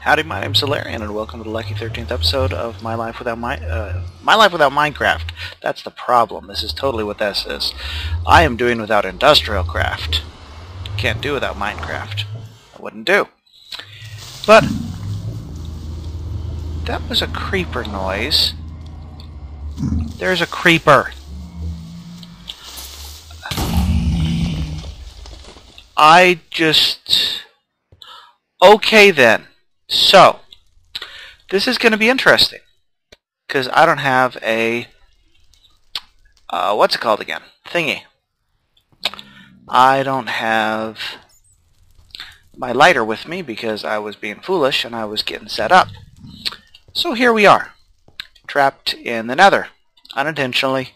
Howdy, my name's Allaryin, and welcome to the lucky 13th episode of My Life Without Minecraft. That's the problem. This is totally what this is. I am doing without industrial craft. Can't do without Minecraft. I wouldn't do. But that was a creeper noise. There's a creeper. Okay then. So, this is going to be interesting, because I don't have a, what's it called again? Thingy. I don't have my lighter with me because I was being foolish and I was getting set up. So here we are, trapped in the nether, unintentionally,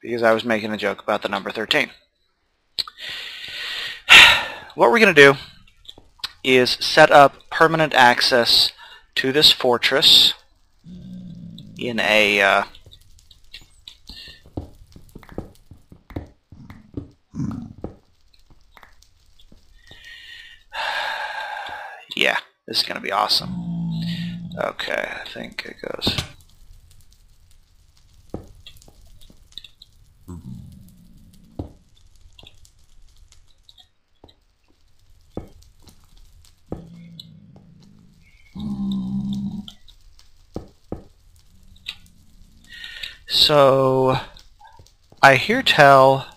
because I was making a joke about the number 13. What we're going to do is set up permanent access to this fortress in a yeah, this is gonna be awesome. Okay, I think it goes. So, I hear tell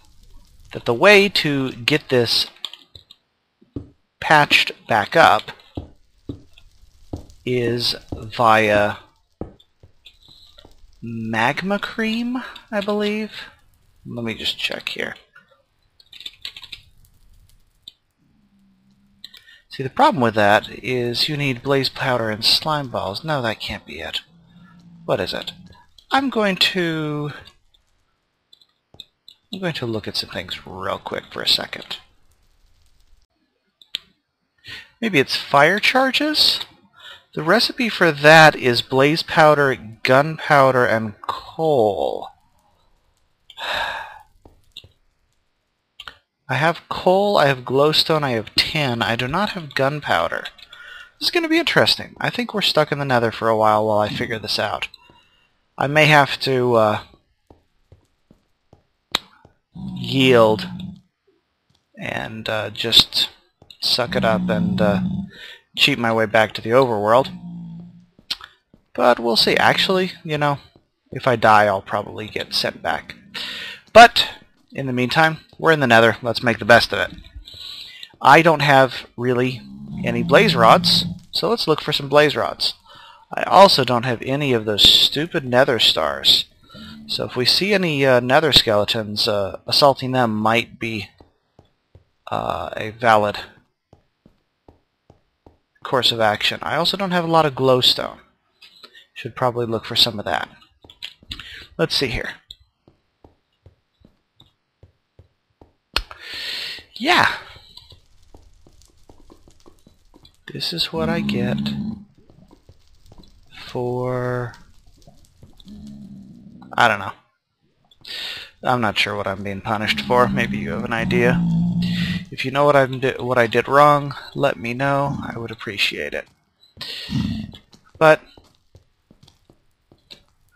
that the way to get this patched back up is via magma cream, I believe. Let me just check here. See, the problem with that is you need blaze powder and slime balls. No, that can't be it. What is it? I'm going to look at some things real quick for a second. Maybe it's fire charges? The recipe for that is blaze powder, gunpowder, and coal. I have coal, I have glowstone, I have tin. I do not have gunpowder. This is going to be interesting. I think we're stuck in the nether for a while I figure this out. I may have to yield and just suck it up and cheat my way back to the overworld. But we'll see. Actually, you know, if I die, I'll probably get sent back. But in the meantime, we're in the nether. Let's make the best of it. I don't have really any blaze rods, so let's look for some blaze rods. I also don't have any of those stupid nether stars. So if we see any nether skeletons, assaulting them might be a valid course of action. I also don't have a lot of glowstone. Should probably look for some of that. Let's see here. Yeah. This is what I get for, I don't know. I'm not sure what I'm being punished for. Maybe you have an idea. If you know what I did wrong, let me know. I would appreciate it. But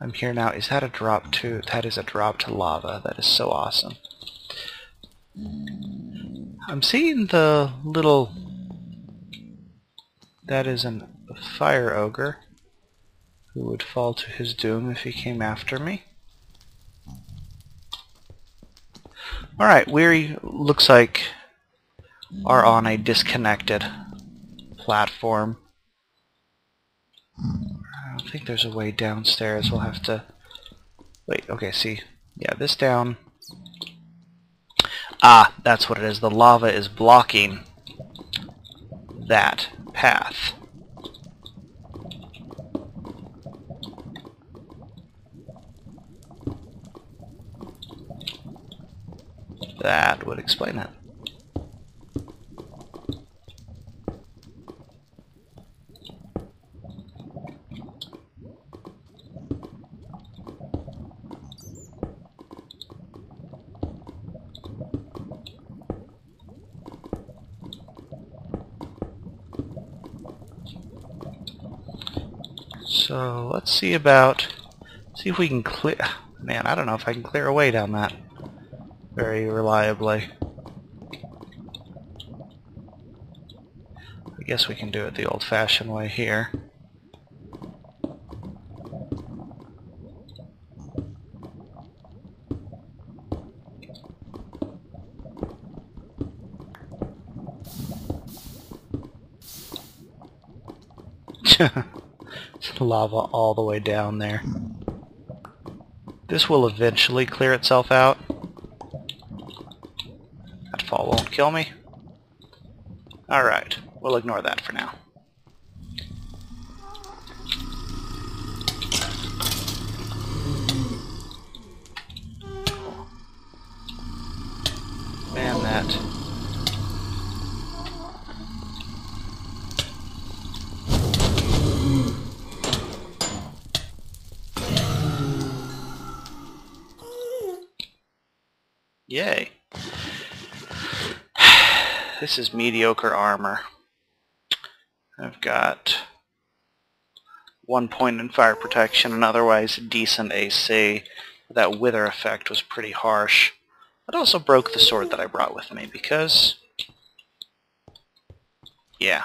I'm here now. Is that a drop to? That is a drop to lava. That is so awesome. I'm seeing the little. That is a fire ogre who would fall to his doom if he came after me. Alright, we looks like are on a disconnected platform. I don't think there's a way downstairs. We'll have to wait. Okay, see. Yeah, this down. Ah, that's what it is. The lava is blocking that path. That would explain it. So let's see if we can clear. Man, I don't know if I can clear a way down that very reliably. I guess we can do it the old-fashioned way here. Lava all the way down there. This will eventually clear itself out. That fall won't kill me. Alright, we'll ignore that for now. Man, that... Yay. This is mediocre armor. I've got 1 point in fire protection and otherwise decent AC. That wither effect was pretty harsh. It also broke the sword that I brought with me because... yeah.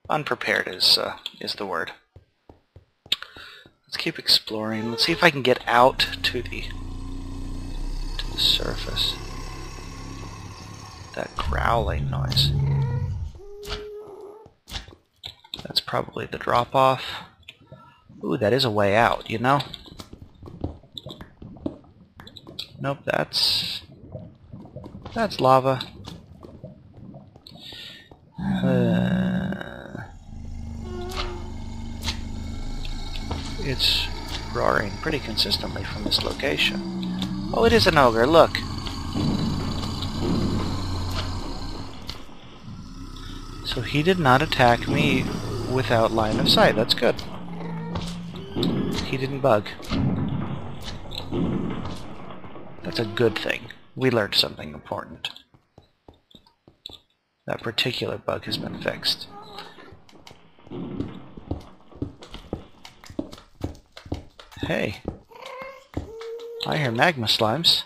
Unprepared is the word. Let's keep exploring. Let's see if I can get out to the surface. That growling noise. That's probably the drop-off. Ooh, that is a way out, you know? Nope, that's lava. It's roaring pretty consistently from this location. Oh, it is an ogre, look! So he did not attack me without line of sight, that's good. He didn't bug. That's a good thing. We learned something important. That particular bug has been fixed. Hey. I hear magma slimes.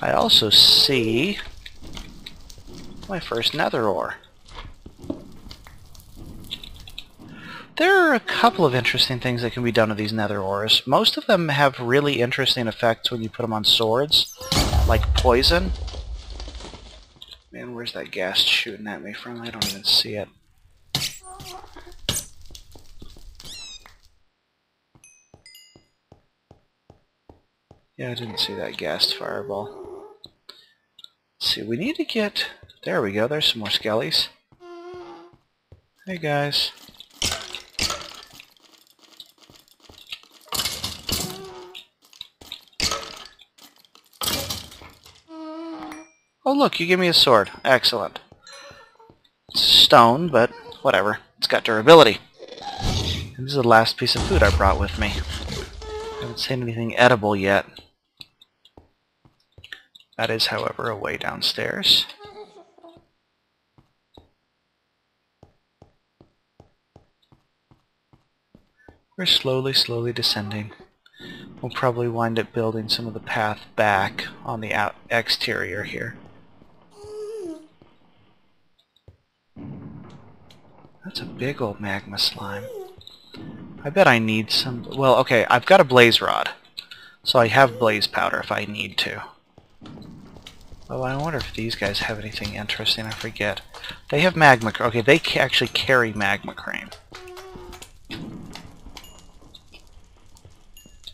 I also see my first nether ore. There are a couple of interesting things that can be done with these nether ores. Most of them have really interesting effects when you put them on swords, like poison. Man, where's that gas shooting at me from? I don't even see it. Yeah, I didn't see that gassed fireball. Let's see, we need to get... There we go, there's some more skellies. Hey guys. Oh look, you give me a sword. Excellent. It's stone, but whatever. It's got durability. And this is the last piece of food I brought with me. I haven't seen anything edible yet. That is, however, a way downstairs. We're slowly descending. We'll probably wind up building some of the path back on the exterior here. That's a big old magma slime. I bet I need some... Well, okay, I've got a blaze rod. So I have blaze powder if I need to. Oh, I wonder if these guys have anything interesting. I forget. They have magma... Okay, they actually carry magma cream.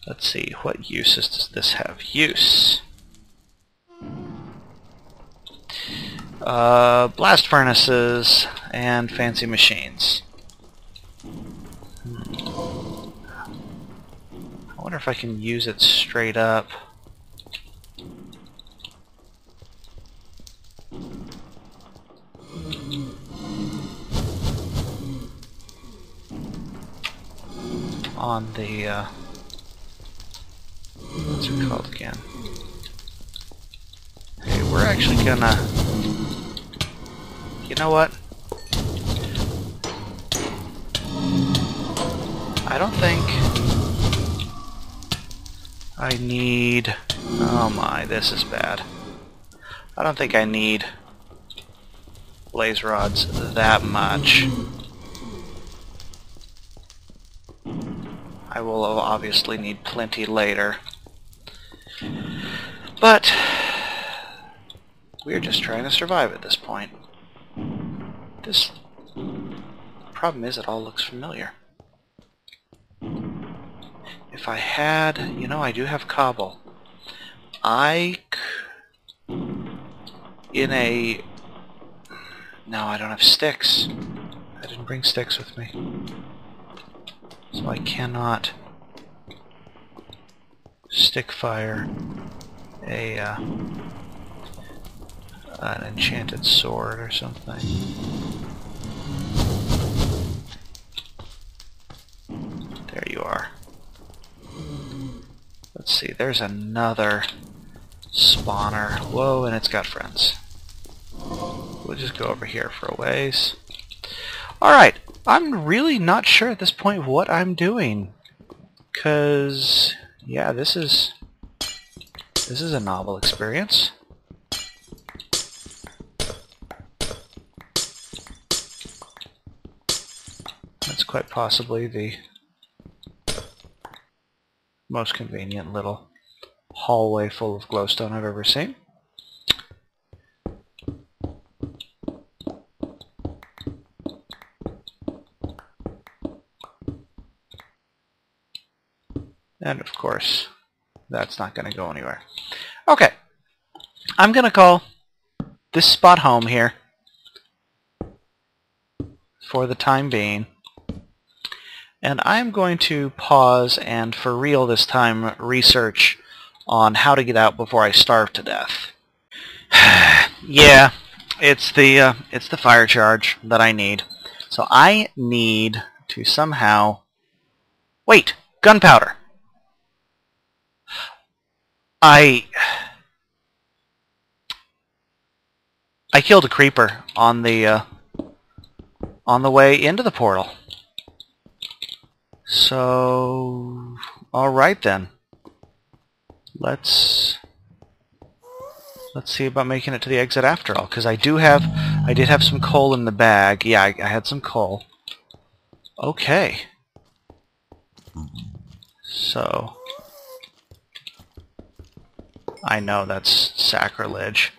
Let's see, what uses does this have? Use. Blast furnaces and fancy machines. I wonder if I can use it straight up. On the, what's it called again? Hey, we're actually gonna... You know what? I don't think I need... Oh my, this is bad. I don't think I need blaze rods that much. I will obviously need plenty later. But we're just trying to survive at this point. This problem is it all looks familiar. If I had... You know, I do have cobble. In a... No, I don't have sticks. I didn't bring sticks with me. So I cannot stick fire an enchanted sword or something. There you are. Let's see, there's another spawner. Whoa, and it's got friends. We'll just go over here for a ways. Alright, I'm really not sure at this point what I'm doing. 'Cause, yeah, this is a novel experience. That's quite possibly the most convenient little hallway full of glowstone I've ever seen. And of course, that's not going to go anywhere. Okay, I'm going to call this spot home here for the time being. And I'm going to pause and, for real this time, research on how to get out before I starve to death. Yeah, it's the fire charge that I need. So I need to somehow... Wait! Gunpowder! I killed a creeper on the way into the portal. So, alright then. Let's see about making it to the exit after all, because I did have some coal in the bag. Yeah, I had some coal. Okay. So, I know that's sacrilege,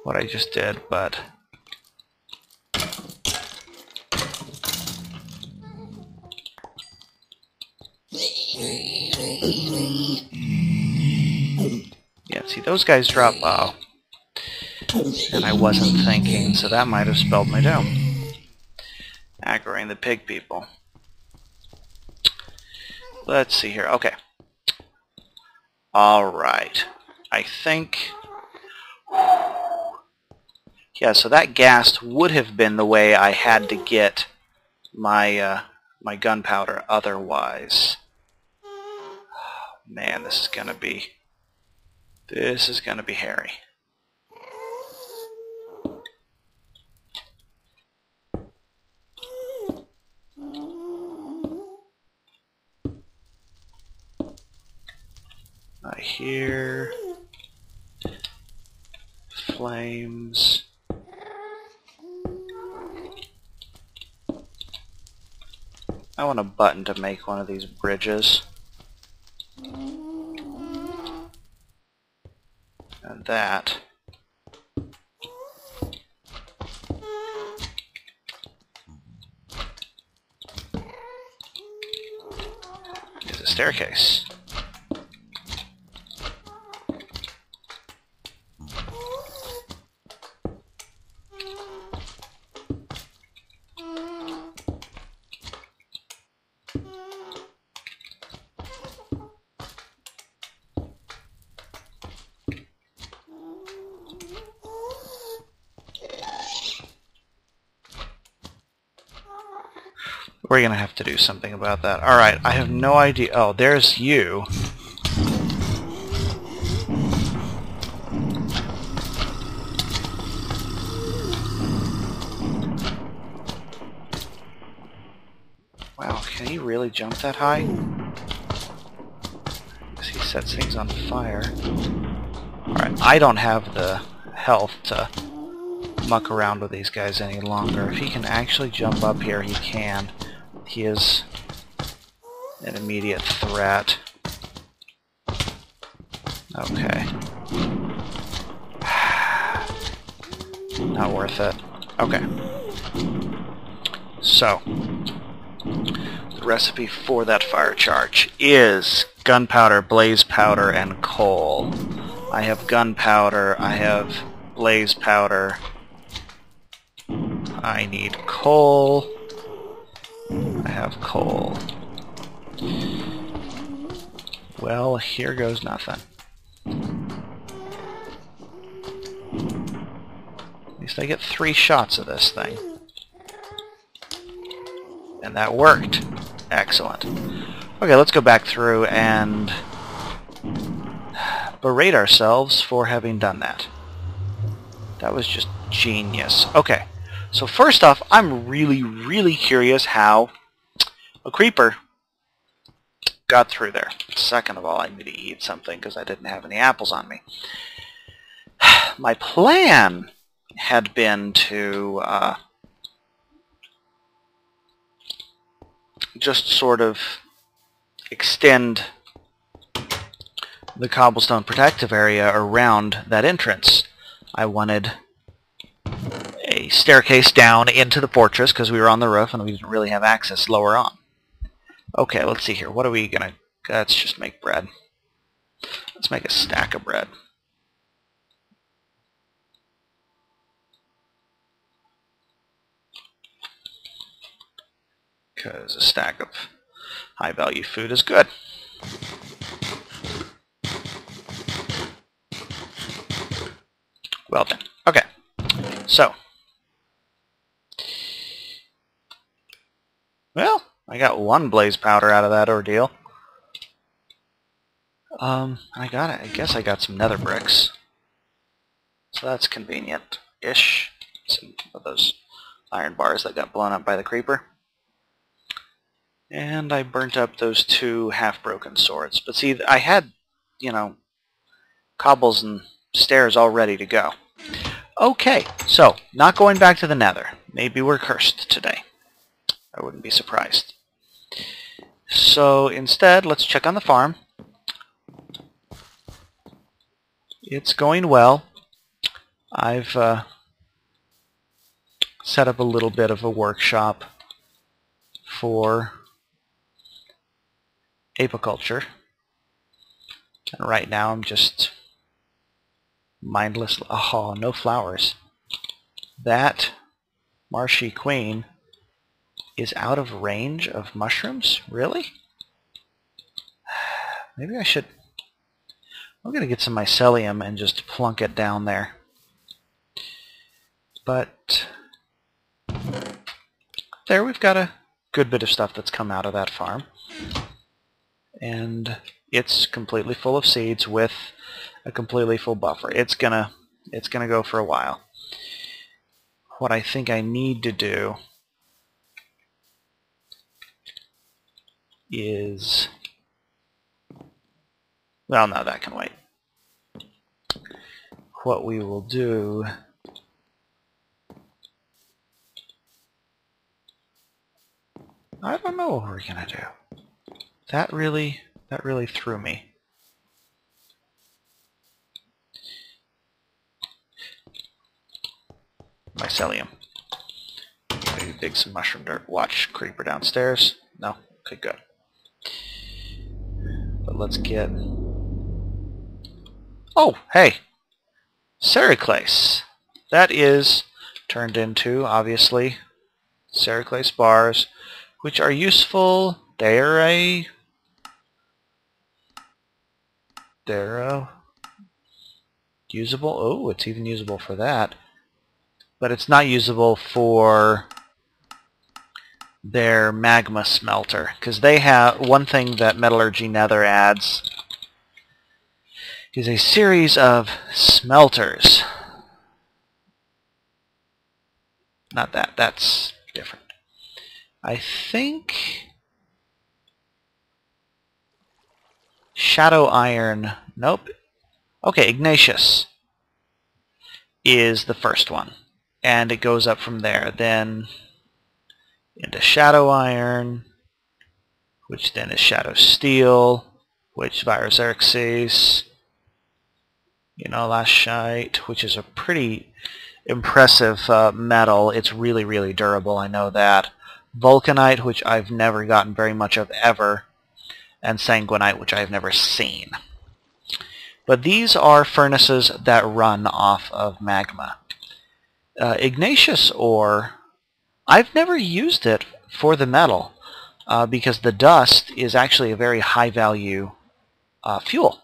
what I just did, but... Yeah, see, those guys drop... Oh. And I wasn't thinking, so that might have spelled my doom. Aggroing the pig people. Let's see here. Okay. Alright. I think... Yeah, so that ghast would have been the way I had to get my my gunpowder otherwise. Man, this is gonna be hairy. I hear flames. I want a button to make one of these bridges. And that. Is a staircase. We're gonna have to do something about that. Alright, I have no idea. Oh, there's you. Can he really jump that high? Because he sets things on fire. Alright, I don't have the health to muck around with these guys any longer. If he can actually jump up here, he can. He is an immediate threat. Okay. Not worth it. Okay. So, the recipe for that fire charge is gunpowder, blaze powder, and coal. I have gunpowder, I have blaze powder, I need coal, I have coal. Well, here goes nothing. At least I get 3 shots of this thing. And that worked. Excellent. Okay, let's go back through and berate ourselves for having done that. That was just genius. Okay, so first off, I'm really curious how a creeper got through there. Second of all, I need to eat something because I didn't have any apples on me. My plan had been to just sort of extend the cobblestone protective area around that entrance. I wanted a staircase down into the fortress because we were on the roof and we didn't really have access lower on. Okay, let's see here. What are we gonna... Let's just make bread. Let's make a stack of bread. Because a stack of high-value food is good. Well done. Okay. So. Well, I got 1 blaze powder out of that ordeal. I guess I got some nether bricks. So that's convenient-ish. Some of those iron bars that got blown up by the creeper. And I burnt up those 2 half-broken swords. But see, I had, you know, cobbles and stairs all ready to go. Okay, so, not going back to the nether. Maybe we're cursed today. I wouldn't be surprised. So, instead, let's check on the farm. It's going well. I've set up a little bit of a workshop for apiculture. And right now I'm just mindless. Oh, no flowers. That marshy queen is out of range of mushrooms? Really? Maybe I should... I'm going to get some mycelium and just plunk it down there. But there we've got a good bit of stuff that's come out of that farm. And it's completely full of seeds with a completely full buffer. It's gonna go for a while. What I think I need to do is... Well, no, that can wait. What we will do... I don't know what we're gonna do. That really threw me. Mycelium. Maybe dig some mushroom dirt. Watch creeper downstairs. No? Okay, good. But let's get... Oh, hey! Sericlase. That is turned into, obviously, Sericlase bars, which are useful. They're usable. Oh, it's even usable for that. But it's not usable for their magma smelter, because they have one thing that Metallurgy Nether adds is a series of smelters. Not that. That's different. I think Shadow iron. Nope. Okay, igneous is the first one. And it goes up from there. Then into shadow iron, which then is shadow steel, which Virus Xerxes, Lashite, which is a pretty impressive metal. It's really, really durable, I know that. Vulcanite, which I've never gotten very much of ever, and Sanguinite, which I've never seen. But these are furnaces that run off of magma. Igneous ore, I've never used it for the metal because the dust is actually a very high value fuel.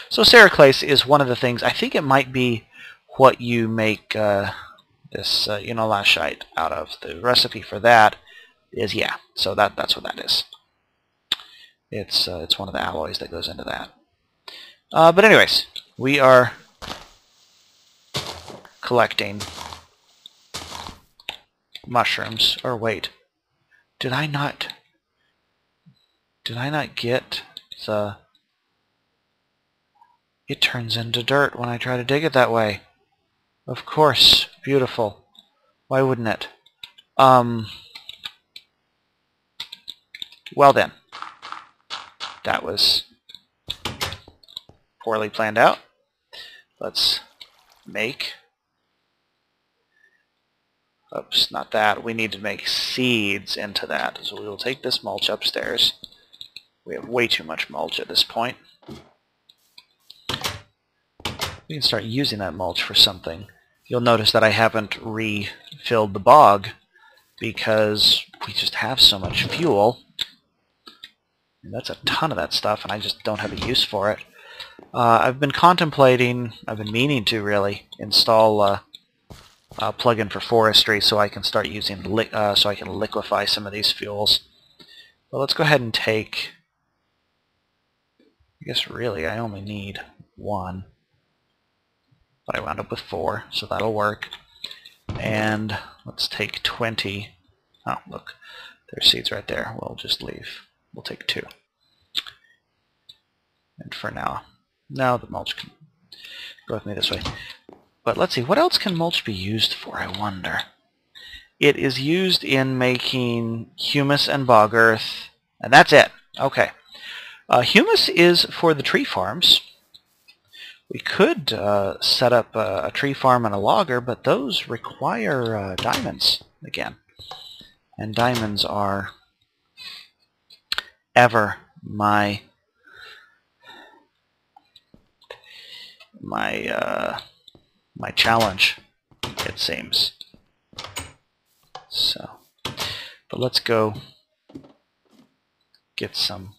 So Sericlase is one of the things. I think it might be what you make this Lashite out of. The recipe for that is, yeah, so that's what that is. It's one of the alloys that goes into that. But anyways, we are collecting mushrooms. Or wait, did I not get the... It turns into dirt when I try to dig it that way. Of course. Beautiful. Why wouldn't it? Well then. That was poorly planned out. Let's make... Oops, not that. We need to make seeds into that. So we will take this mulch upstairs. We have way too much mulch at this point. We can start using that mulch for something. You'll notice that I haven't refilled the bog because we just have so much fuel. And that's a ton of that stuff, and I just don't have a use for it. I've been meaning to really install a plugin for forestry so I can start using so I can liquefy some of these fuels. Well, let's go ahead and take... I guess really I only need one. But I wound up with 4, so that'll work. And let's take 20. Oh, look, there's seeds right there. We'll just leave. We'll take 2. And for now, the mulch can go with me this way. But let's see, what else can mulch be used for, I wonder? It is used in making humus and bog earth, and that's it. Okay. Humus is for the tree farms. We could set up a tree farm and a logger, but those require diamonds again. And diamonds are ever my challenge, it seems. So, but let's go get some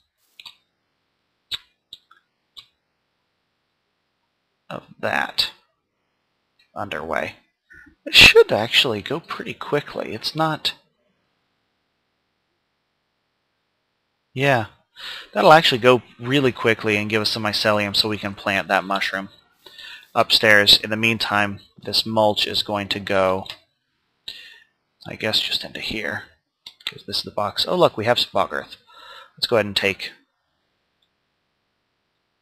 of that underway. It should actually go pretty quickly. It's not... Yeah, that'll actually go really quickly and give us some mycelium so we can plant that mushroom upstairs. In the meantime, this mulch is going to go, I guess, just into here, because this is the box. Oh, look, we have some bog earth. Let's go ahead and take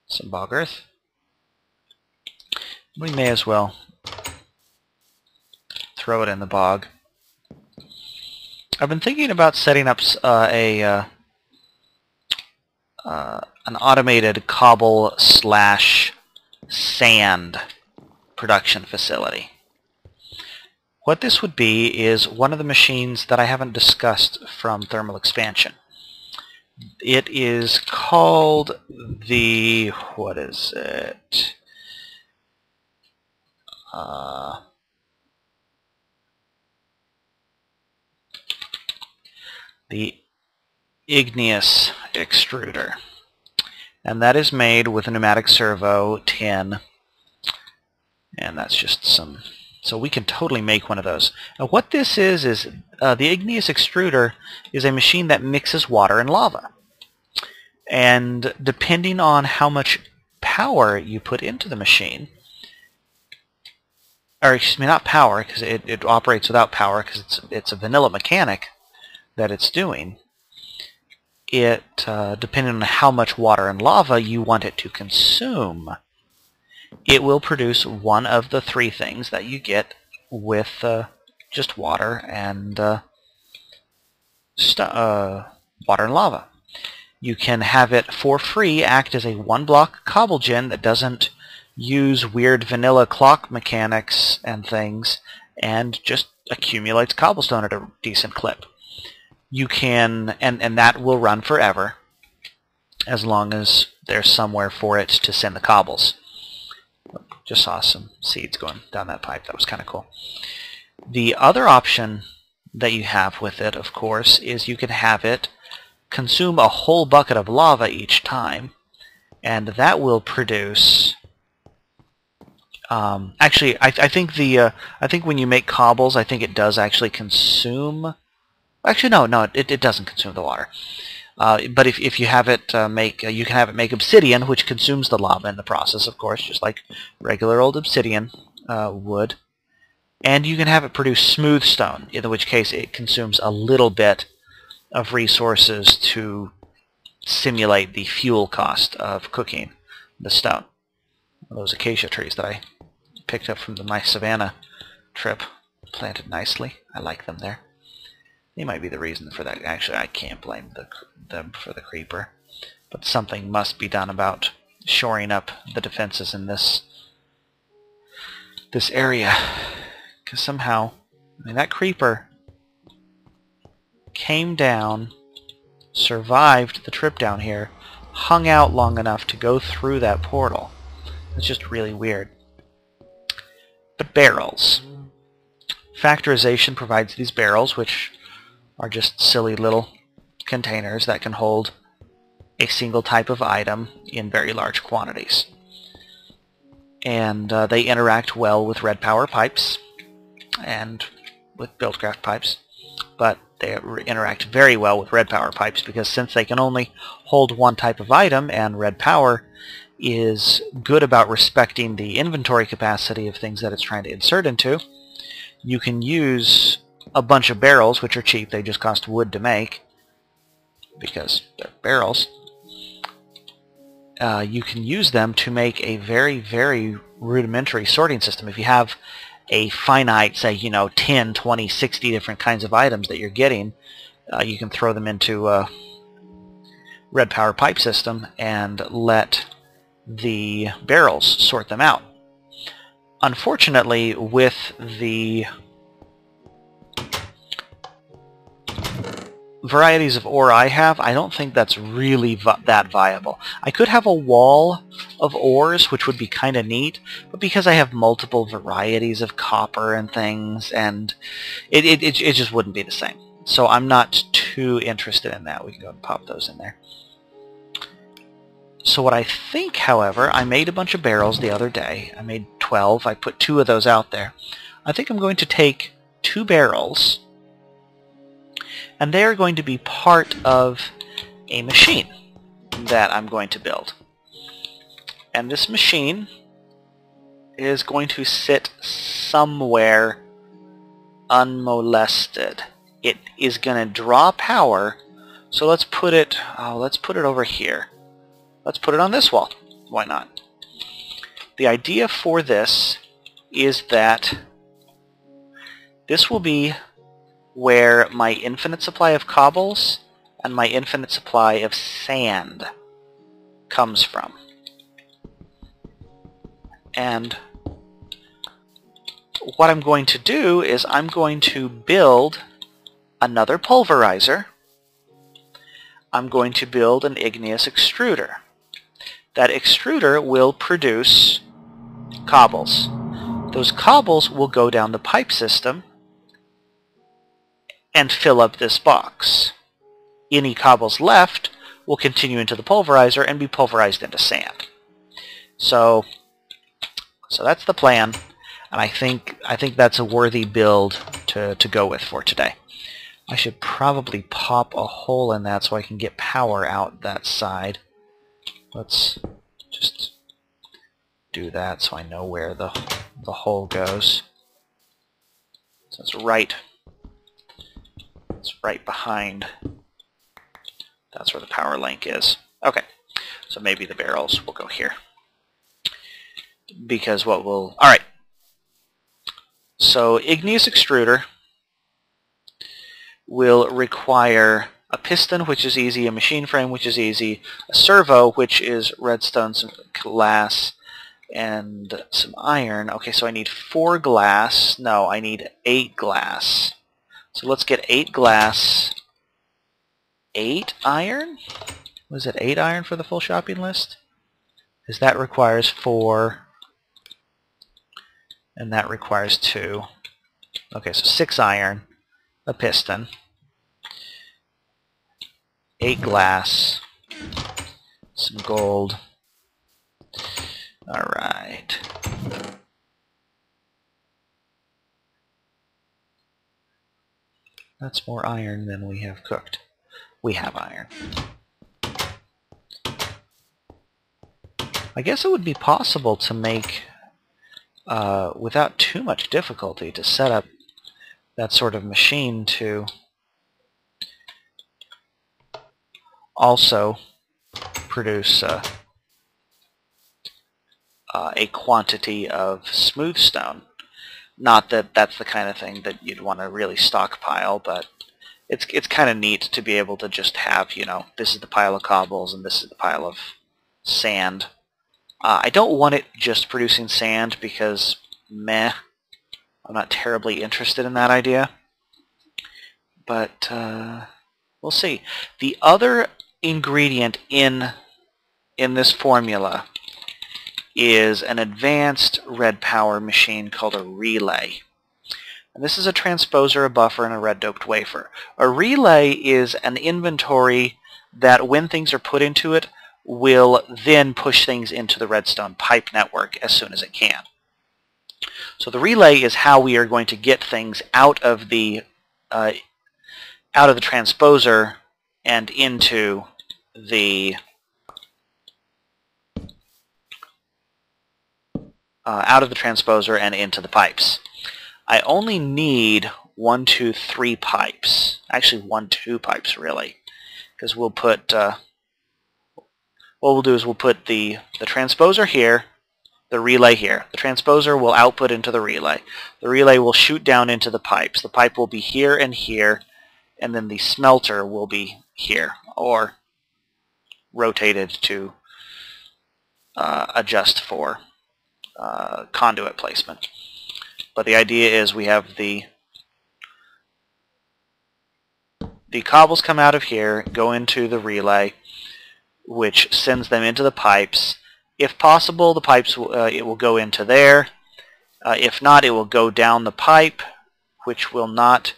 some bog earth. We may as well throw it in the bog. I've been thinking about setting up an automated cobble / sand production facility. What this would be is one of the machines that I haven't discussed from thermal expansion. It is called the... what is it? The igneous extruder. And that is made with a pneumatic servo tin. And that's just some... So we can totally make one of those. Now what this is the igneous extruder is a machine that mixes water and lava. And depending on how much power you put into the machine, or excuse me, not power, because it operates without power because it's a vanilla mechanic that it's doing. depending on how much water and lava you want it to consume, it will produce one of the three things that you get with just water and lava. You can have it for free act as a one-block cobble gen that doesn't use weird vanilla clock mechanics and things, and just accumulates cobblestone at a decent clip. You can, and that will run forever, as long as there's somewhere for it to send the cobbles. Just saw some seeds going down that pipe. That was kind of cool. The other option that you have with it, of course, is you can have it consume a whole bucket of lava each time, and that will produce... actually, I think when you make cobbles, I think it does actually consume... Actually, no, it doesn't consume the water. But if you have it you can have it make obsidian, which consumes the lava in the process, of course, just like regular old obsidian would. And you can have it produce smooth stone, in which case it consumes a little bit of resources to simulate the fuel cost of cooking the stone. Those acacia trees that I picked up from my savannah trip, planted nicely. I like them there. They might be the reason for that. Actually, I can't blame them for the creeper. But something must be done about shoring up the defenses in this area. Because somehow, I mean, that creeper came down, survived the trip down here, hung out long enough to go through that portal. It's just really weird. But barrels. Factorization provides these barrels, which are just silly little containers that can hold a single type of item in very large quantities. And they interact well with red power pipes and with buildcraft pipes, but they interact very well with red power pipes because since they can only hold one type of item, and red power is good about respecting the inventory capacity of things that it's trying to insert into, you can use a bunch of barrels, which are cheap. They just cost wood to make because they're barrels. You can use them to make a very, very rudimentary sorting system. If you have a finite, say, 10, 20, 60 different kinds of items that you're getting, you can throw them into a red power pipe system and let the barrels sort them out. Unfortunately, with the varieties of ore I have, I don't think that's really that viable. I could have a wall of ores, which would be kind of neat, but because I have multiple varieties of copper and things, and it just wouldn't be the same. So I'm not too interested in that. We can go and pop those in there. So what I think, however, I made a bunch of barrels the other day. I made 12. I put 2 of those out there. I think I'm going to take 2 barrels, and they are going to be part of a machine that I'm going to build. And this machine is going to sit somewhere unmolested. It is going to draw power, so let's put it over here. Let's put it on this wall. Why not? The idea for this is that this will be where my infinite supply of cobbles and my infinite supply of sand comes from. And what I'm going to do is I'm going to build another pulverizer. I'm going to build an igneous extruder. That extruder will produce cobbles. Those cobbles will go down the pipe system and fill up this box. Any cobbles left will continue into the pulverizer and be pulverized into sand. So that's the plan, and I think that's a worthy build to go with for today. I should probably pop a hole in that so I can get power out that side. Let's just do that so I know where the hole goes. So it's right behind That's where the power link is. Okay, so maybe the barrels will go here. Because what will... Alright. So igneous extruder will require a piston, which is easy, a machine frame, which is easy, a servo, which is redstone, some glass, and some iron. Okay, so I need 4 glass. No, I need 8 glass. So let's get 8 glass, 8 iron? Was it 8 iron for the full shopping list? Because that requires 4, and that requires 2. Okay, so 6 iron, a piston, 8 glass, some gold. Alright. That's more iron than we have cooked. We have iron. I guess it would be possible to make, without too much difficulty, to set up that sort of machine to also produce a quantity of smooth stone. Not that that's the kind of thing that you'd want to really stockpile, but it's kind of neat to be able to just have, you know, this is the pile of cobbles and this is the pile of sand. I don't want it just producing sand because, meh, I'm not terribly interested in that idea. But we'll see. The other ingredient in this formula is an advanced red power machine called a relay. And this is a transposer, a buffer, and a red doped wafer. A relay is an inventory that when things are put into it will then push things into the redstone pipe network as soon as it can. So the relay is how we are going to get things out of the transposer and into the transposer and into the pipes. I only need 1, 2, 3 pipes. Actually, 1, 2 pipes really, because we'll put what we'll do is we'll put the transposer here, the relay here. The transposer will output into the relay. The relay will shoot down into the pipes. The pipe will be here and here, and then the smelter will be here, or rotated to adjust for conduit placement. But the idea is we have the cobbles come out of here, go into the relay, which sends them into the pipes. If possible, the pipes it will go into there. If not, it will go down the pipe, which will not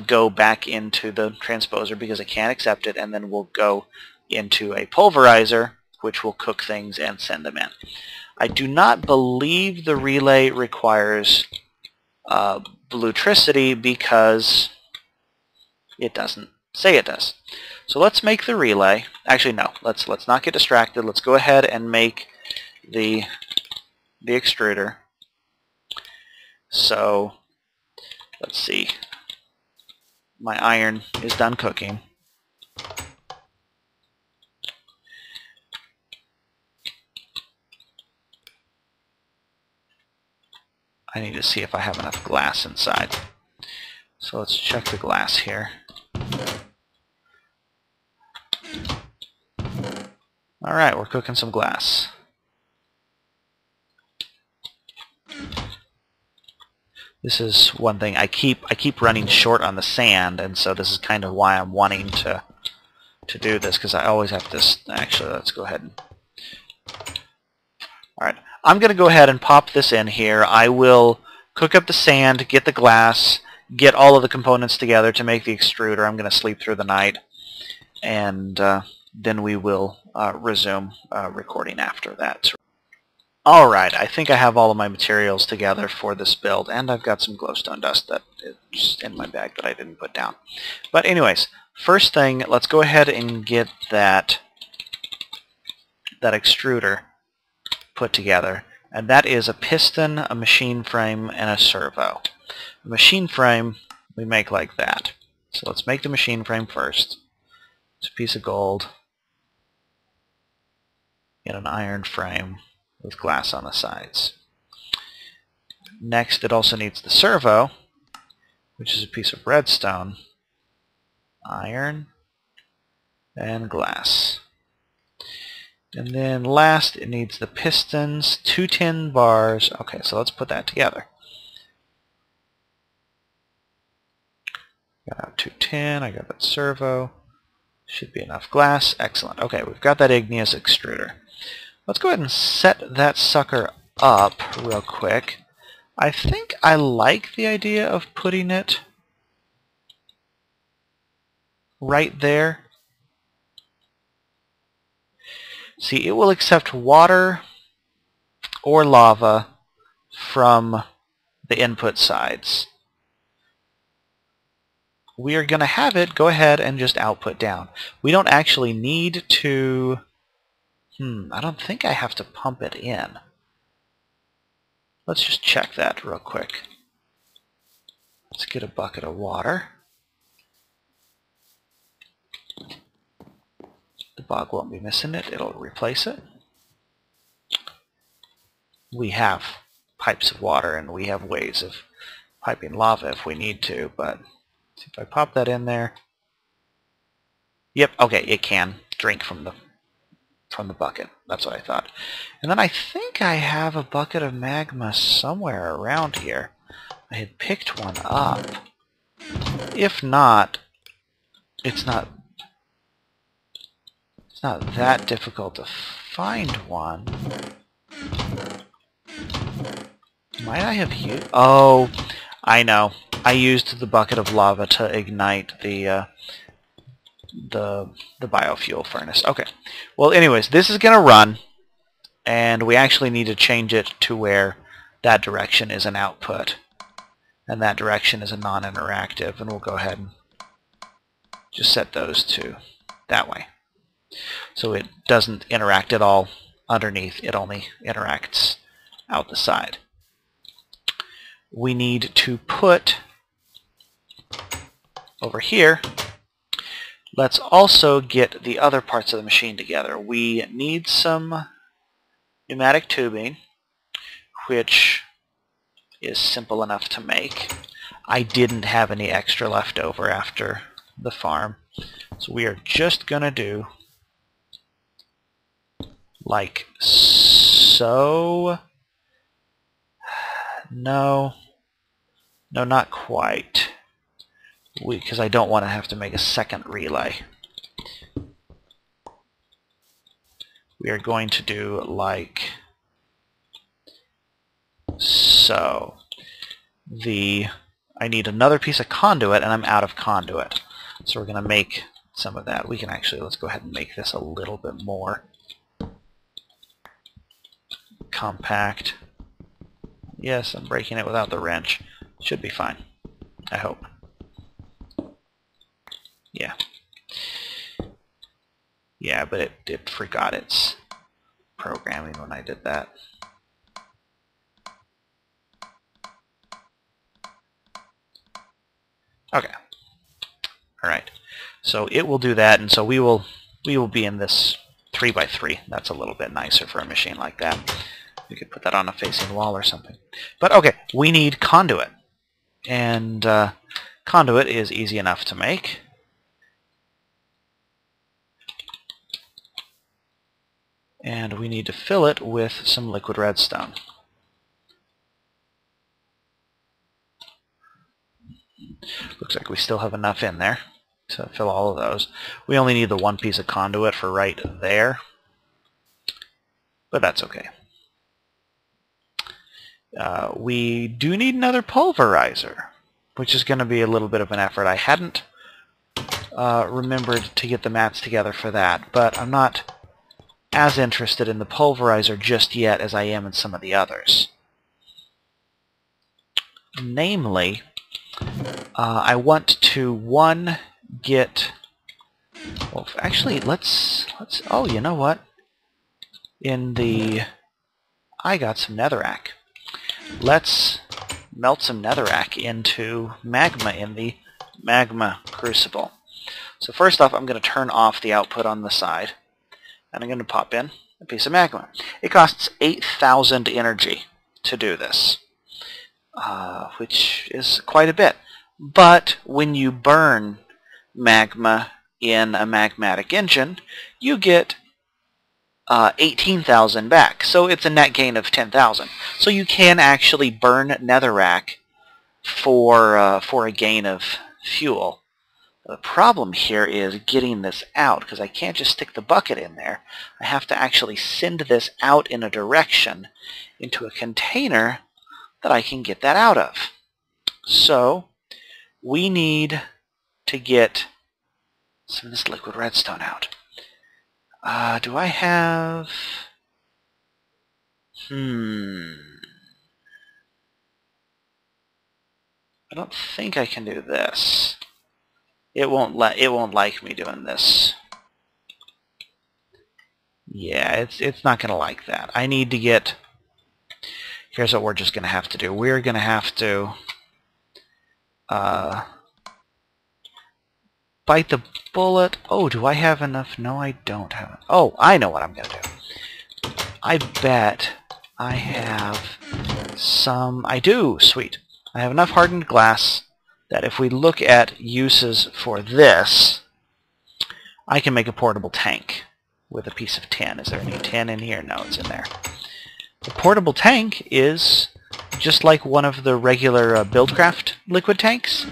go back into the transposer because it can't accept it, and then will go into a pulverizer, which will cook things and send them in. I do not believe the relay requires bluetricity because it doesn't say it does. So let's make the relay. Actually, no. Let's not get distracted. Let's go ahead and make the extruder. So let's see. My iron is done cooking. I need to see if I have enough glass inside. So let's check the glass here. Alright, we're cooking some glass. This is one thing. I keep running short on the sand, and so this is kind of why I'm wanting to do this, because I always have to... Actually, let's go ahead and... Alright, I'm going to go ahead and pop this in here. I will cook up the sand, get the glass, get all of the components together to make the extruder. I'm going to sleep through the night, and then we will resume recording after that. Alright, I think I have all of my materials together for this build, and I've got some glowstone dust that is in my bag that I didn't put down. But anyways, first thing, let's go ahead and get that extruder put together, and that is a piston, a machine frame, and a servo. The machine frame we make like that. So let's make the machine frame first. It's a piece of gold in an iron frame with glass on the sides. Next, it also needs the servo, which is a piece of redstone, iron, and glass. And then last, it needs the pistons, 2 tin bars. Okay, so let's put that together. Got out 2 tin, I got that servo. Should be enough glass. Excellent. Okay, we've got that igneous extruder. Let's go ahead and set that sucker up real quick. I think I like the idea of putting it right there. See, it will accept water or lava from the input sides. We are going to have it go ahead and just output down. We don't actually need to... I don't think I have to pump it in. Let's just check that real quick. Let's get a bucket of water. The bog won't be missing it. It'll replace it. We have pipes of water, and we have ways of piping lava if we need to, but see if I pop that in there. Yep, okay, it can drink from the bucket. That's what I thought. And then I think I have a bucket of magma somewhere around here. I had picked one up. If not, it's not that difficult to find one. Might I have used... Oh, I know. I used the bucket of lava to ignite the biofuel furnace. Okay. Well, anyways, this is going to run, and we actually need to change it to where that direction is an output, and that direction is a non-interactive, and we'll go ahead and just set those to that way. So it doesn't interact at all underneath, it only interacts out the side. We need to put over here, let's also get the other parts of the machine together. We need some pneumatic tubing, which is simple enough to make. I didn't have any extra left over after the farm, so we are just going to do like so. No, not quite, because I don't want to have to make a second relay. We are going to do like so. I need another piece of conduit, and I'm out of conduit. So we're going to make some of that. We can actually, let's go ahead and make this a little bit more compact. Yes, I'm breaking it without the wrench. Should be fine, I hope. Yeah. Yeah, but it forgot its programming when I did that. Okay. Alright. So it will do that, and so we will be in this 3x3. That's a little bit nicer for a machine like that. We could put that on a facing wall or something. But okay, we need conduit. And conduit is easy enough to make. And we need to fill it with some liquid redstone. Looks like we still have enough in there to fill all of those. We only need the one piece of conduit for right there. But that's okay. We do need another pulverizer, which is going to be a little bit of an effort. I hadn't remembered to get the mats together for that, but I'm not as interested in the pulverizer just yet as I am in some of the others. Namely, I want to, get... Well, actually, let's... Oh, you know what? I got some netherrack. Let's melt some netherrack into magma in the magma crucible. So first off, I'm going to turn off the output on the side, and I'm going to pop in a piece of magma. It costs 8,000 energy to do this, which is quite a bit. But when you burn magma in a magmatic engine, you get 18,000 back. So it's a net gain of 10,000. So you can actually burn netherrack for a gain of fuel. The problem here is getting this out, because I can't just stick the bucket in there. I have to actually send this out in a direction into a container that I can get that out of. So we need to get some of this liquid redstone out. Do I have... I don't think I can do this. It won't like me doing this. Yeah, it's not gonna like that. I need to get... Here's what we're just gonna have to do. We're gonna have to bite the bullet. Oh, do I have enough? No, I don't have it. Oh, I know what I'm gonna do. I bet I have some... I do! Sweet. I have enough hardened glass that if we look at uses for this, I can make a portable tank with a piece of tin. Is there any tin in here? No, it's in there. The portable tank is just like one of the regular Buildcraft liquid tanks,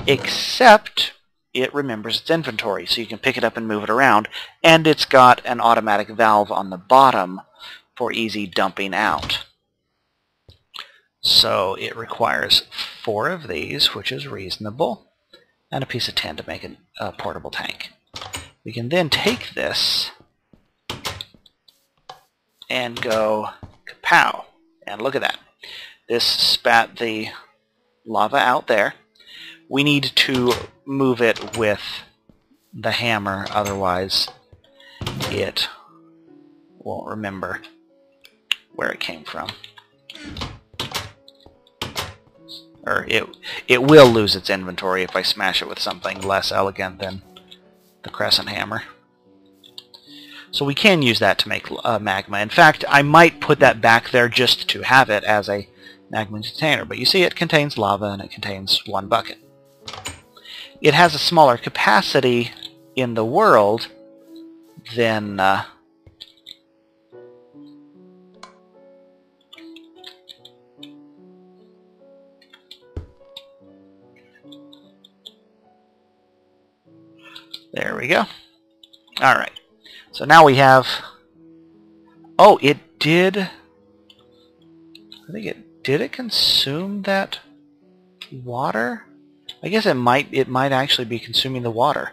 except it remembers its inventory, so you can pick it up and move it around, and it's got an automatic valve on the bottom for easy dumping out. So it requires 4 of these, which is reasonable, and a piece of tin to make a portable tank. We can then take this and go kapow, and look at that. This spat the lava out there. We need to move it with the hammer, otherwise it won't remember where it came from. Or it will lose its inventory if I smash it with something less elegant than the crescent hammer. So we can use that to make magma. In fact, I might put that back there just to have it as a magma container. But you see, it contains lava and it contains 1 bucket. It has a smaller capacity in the world than... There we go. Alright. So now we have... Oh, it did... I think it... Did it consume that water? I guess it might actually be consuming the water.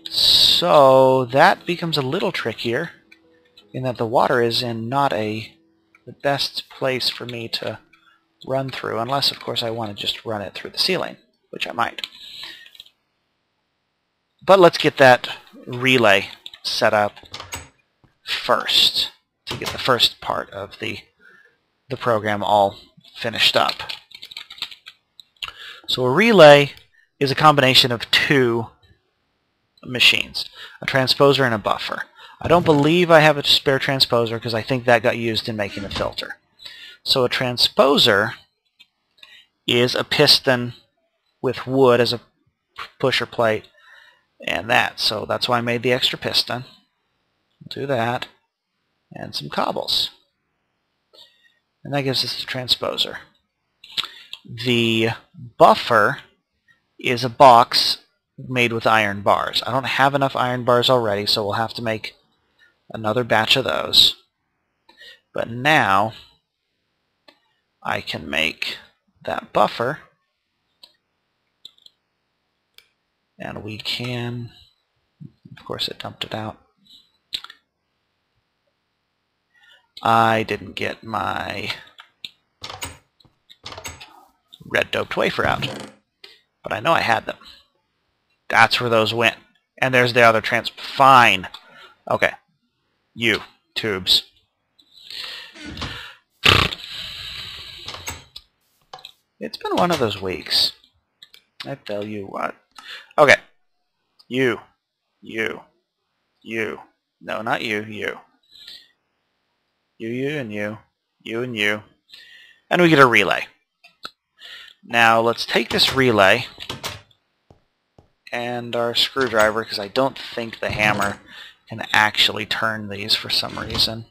So that becomes a little trickier in that the water is in not the best place for me to run through, unless of course I want to just run it through the ceiling, which I might. But let's get that relay set up first to get the first part of the program all finished up. So a relay is a combination of 2 machines, a transposer and a buffer. I don't believe I have a spare transposer because I think that got used in making a filter. So a transposer is a piston with wood as a pusher plate and that. So that's why I made the extra piston. Do that. And some cobbles. And that gives us the transposer. The buffer is a box made with iron bars. I don't have enough iron bars already, so we'll have to make another batch of those. But now I can make that buffer, and we can, of course it dumped it out. I didn't get my red doped wafer out, but I know I had them. That's where those went. And there's the other fine. Okay. You, tubes. It's been one of those weeks. I tell you what. Okay. You. No, not you. You. You, and you. You and you. And we get a relay. Now let's take this relay and our screwdriver, because I don't think the hammer can actually turn these for some reason.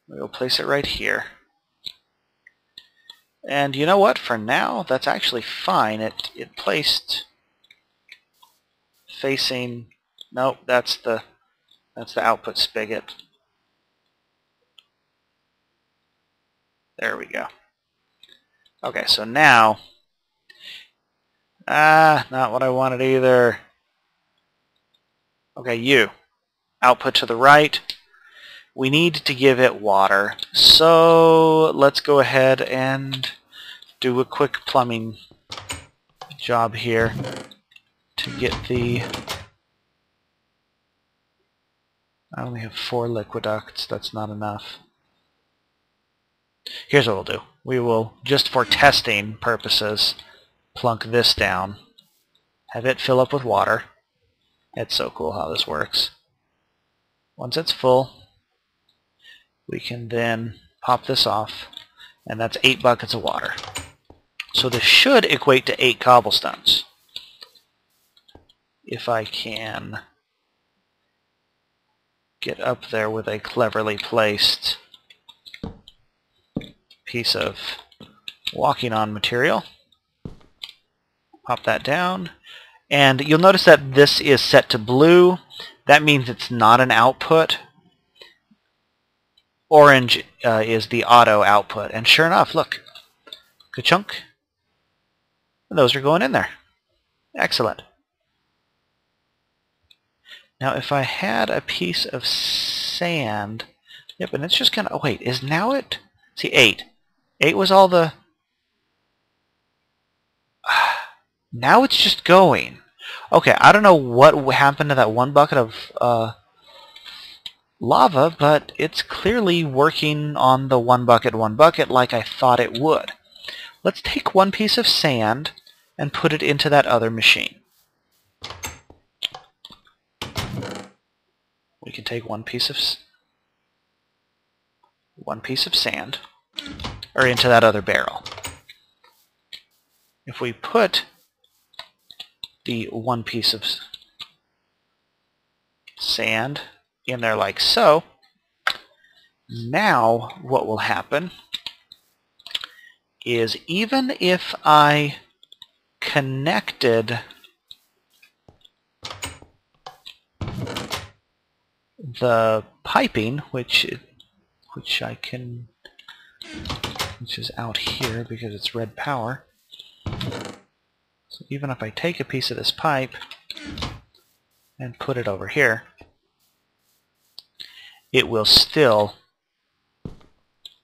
We'll place it right here. And you know what? For now, that's actually fine. It placed facing... Nope, that's the output spigot. There we go. Okay, so now... not what I wanted either. Okay, you. Output to the right. We need to give it water. So let's go ahead and do a quick plumbing job here to get the... I only have 4 liquiducts. That's not enough. Here's what we'll do. We will, just for testing purposes, plunk this down. Have it fill up with water. It's so cool how this works. Once it's full, we can then pop this off, and that's 8 buckets of water. So this should equate to 8 cobblestones. If I can get up there with a cleverly placed piece of walking on material. Pop that down. And you'll notice that this is set to blue. That means it's not an output. Orange is the auto output. And sure enough, look. Ka-chunk. And those are going in there. Excellent. Now if I had a piece of sand... Yep, and it's just going to... Oh, wait, is now it... See, 8. 8 was all the... Now it's just going. Okay, I don't know what happened to that 1 bucket of lava, but it's clearly working on the 1 bucket like I thought it would. Let's take 1 piece of sand and put it into that other machine. We can take 1 piece of sand, or into that other barrel. If we put the 1 piece of sand in there like so, now what will happen is even if I connected the piping, which is out here because it's red power. So even if I take a piece of this pipe and put it over here, it will still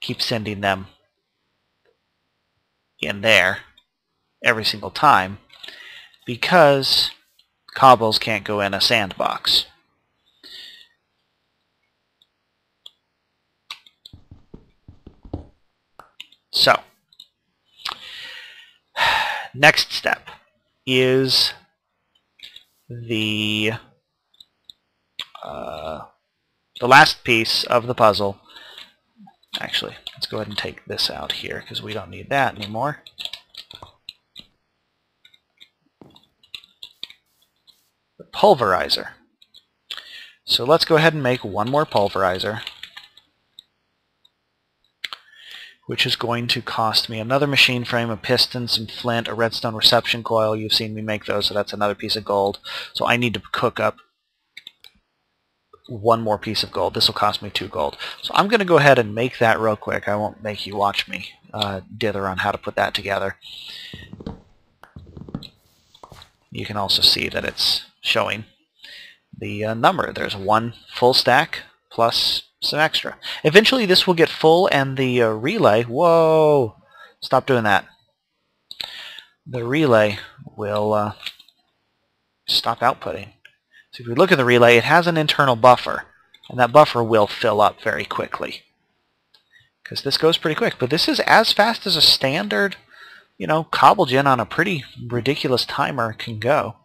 keep sending them in there every single time because cobbles can't go in a sandbox. So, next step is the last piece of the puzzle. Actually, let's go ahead and take this out here because we don't need that anymore. The pulverizer. So let's go ahead and make 1 more pulverizer, which is going to cost me another machine frame, a piston, some flint, a redstone reception coil. You've seen me make those, so that's another piece of gold. So I need to cook up 1 more piece of gold. This will cost me 2 gold. So I'm going to go ahead and make that real quick. I won't make you watch me dither on how to put that together. You can also see that it's showing the number. There's 1 full stack plus some extra. Eventually this will get full and the relay... Whoa! Stop doing that. The relay will stop outputting. So if we look at the relay, it has an internal buffer, and that buffer will fill up very quickly. Because this goes pretty quick. But this is as fast as a standard you know, cobblegen on a pretty ridiculous timer can go.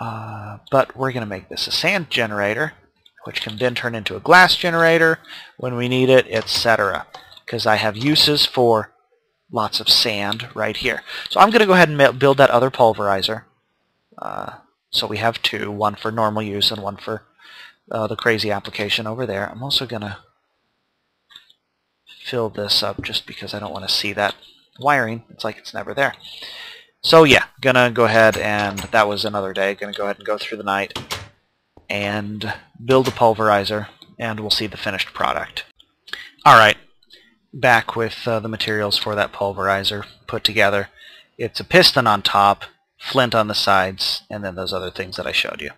But we're going to make this a sand generator, which can then turn into a glass generator when we need it, etc. Because I have uses for lots of sand right here. So I'm going to go ahead and build that other pulverizer. So we have two, one for normal use and one for the crazy application over there. I'm also going to fill this up just because I don't want to see that wiring. It's like it's never there. So yeah, gonna go ahead and, that was another day, gonna go ahead and go through the night and build a pulverizer, and we'll see the finished product. Alright, back with the materials for that pulverizer put together. It's a piston on top, flint on the sides, and then those other things that I showed you.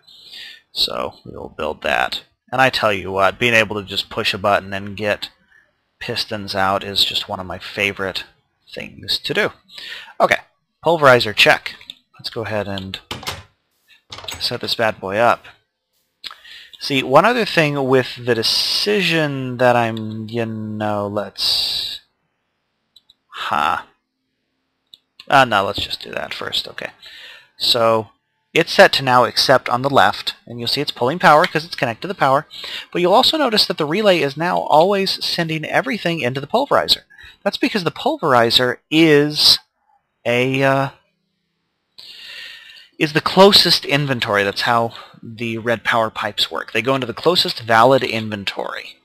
So we'll build that. And I tell you what, being able to just push a button and get pistons out is just one of my favorite things to do. Okay, pulverizer check. Let's go ahead and set this bad boy up. See, one other thing with the decision that I'm, let's... no, let's just do that first. Okay. So, it's set to now accept on the left, and you'll see it's pulling power because it's connected to the power. But you'll also notice that the relay is now always sending everything into the pulverizer. That's because the pulverizer is is the closest inventory. That's how the red power pipes work. They go into the closest valid inventory.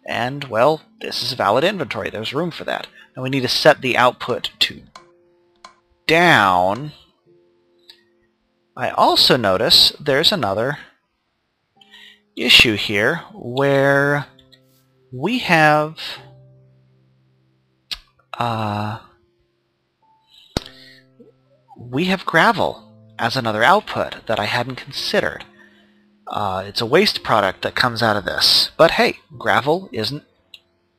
And, well, this is a valid inventory. There's room for that. Now we need to set the output to down. I also notice there's another issue here where we have gravel as another output that I hadn't considered. It's a waste product that comes out of this. But hey, gravel isn't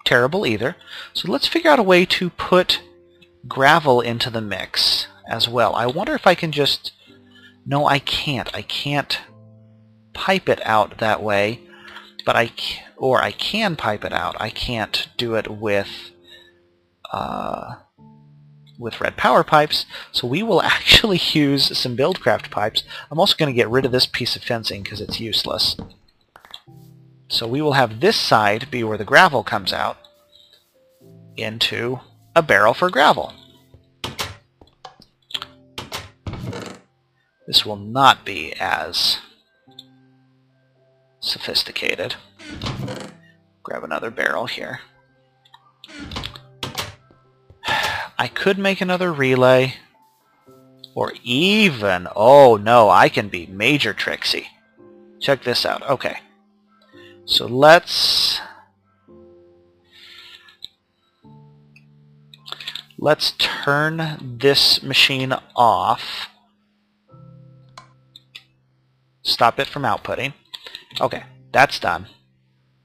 terrible either. So let's figure out a way to put gravel into the mix as well. I wonder if I can just... No, I can't. I can't pipe it out that way. But I can pipe it out. I can't do it with red power pipes, so we will actually use some Buildcraft pipes. I'm also going to get rid of this piece of fencing because it's useless. So we will have this side be where the gravel comes out into a barrel for gravel. This will not be as sophisticated. Grab another barrel here. I could make another relay, or even, oh no, I can be major tricksy. Check this out. Okay. So let's turn this machine off. Stop it from outputting. Okay, that's done.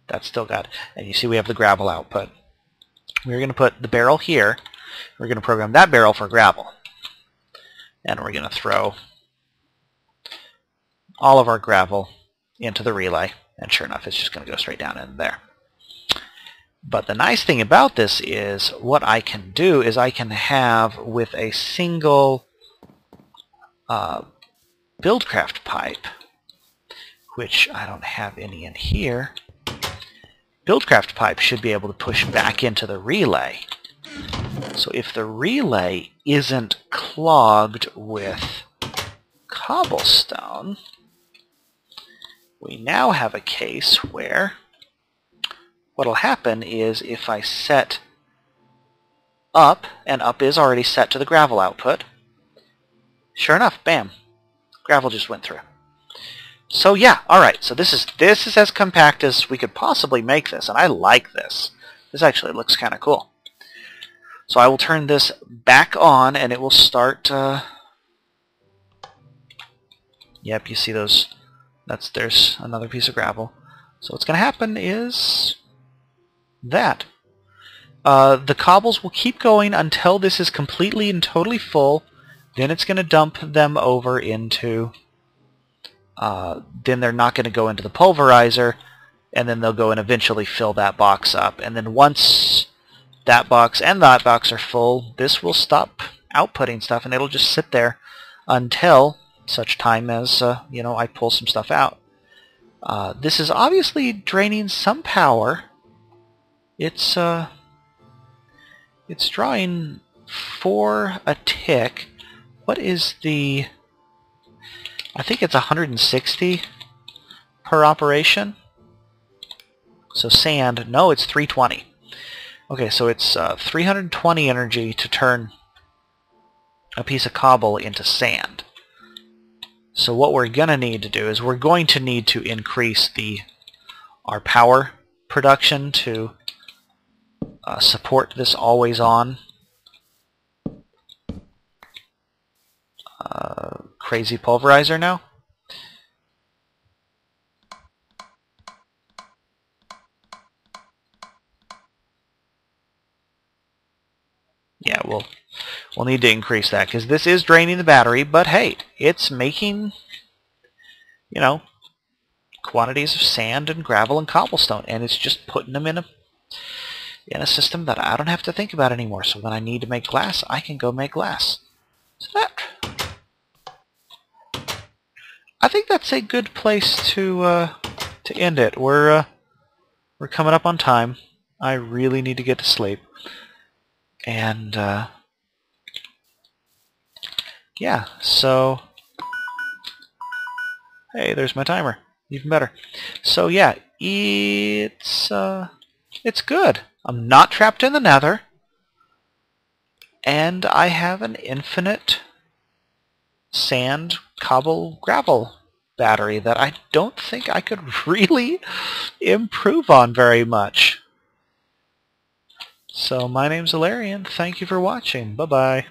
That's still good. And you see we have the gravel output. We're going to put the barrel here. We're going to program that barrel for gravel. And we're going to throw all of our gravel into the relay. And sure enough, it's just going to go straight down in there. But the nice thing about this is what I can do is I can have with a single Buildcraft pipe, which I don't have any in here. Buildcraft pipe should be able to push back into the relay. So if the relay isn't clogged with cobblestone, we now have a case where what'll happen is if I set up, and up is already set to the gravel output, sure enough, bam, gravel just went through. So yeah, alright, so this is as compact as we could possibly make this, and I like this. This actually looks kind of cool. So I will turn this back on, and it will start... Yep, you see those... There's another piece of gravel. So what's going to happen is... that. The cobbles will keep going until this is completely and totally full. Then it's going to dump them over into... then they're not going to go into the pulverizer, and then they'll go and eventually fill that box up. And then once that box and that box are full, this will stop outputting stuff, and it'll just sit there until such time as you know, I pull some stuff out. This is obviously draining some power. It's drawing 4 a tick. What is the... I think it's 160 per operation. So sand, no, it's 320. Okay, so it's 320 energy to turn a piece of cobble into sand. So what we're going to need to do is we're going to need to increase our power production to support this always on crazy pulverizer now. Yeah, we'll need to increase that because this is draining the battery, but hey, it's making, you know, quantities of sand and gravel and cobblestone, and it's just putting them in a system that I don't have to think about anymore. So when I need to make glass, I can go make glass. So I think that's a good place to end it. We're coming up on time. I really need to get to sleep. And yeah, so hey, there's my timer. Even better. So yeah, it's good. I'm not trapped in the nether, and I have an infinite sand, cobble, gravel battery that I don't think I could really improve on very much. So my name's Allaryin. Thank you for watching. Bye-bye.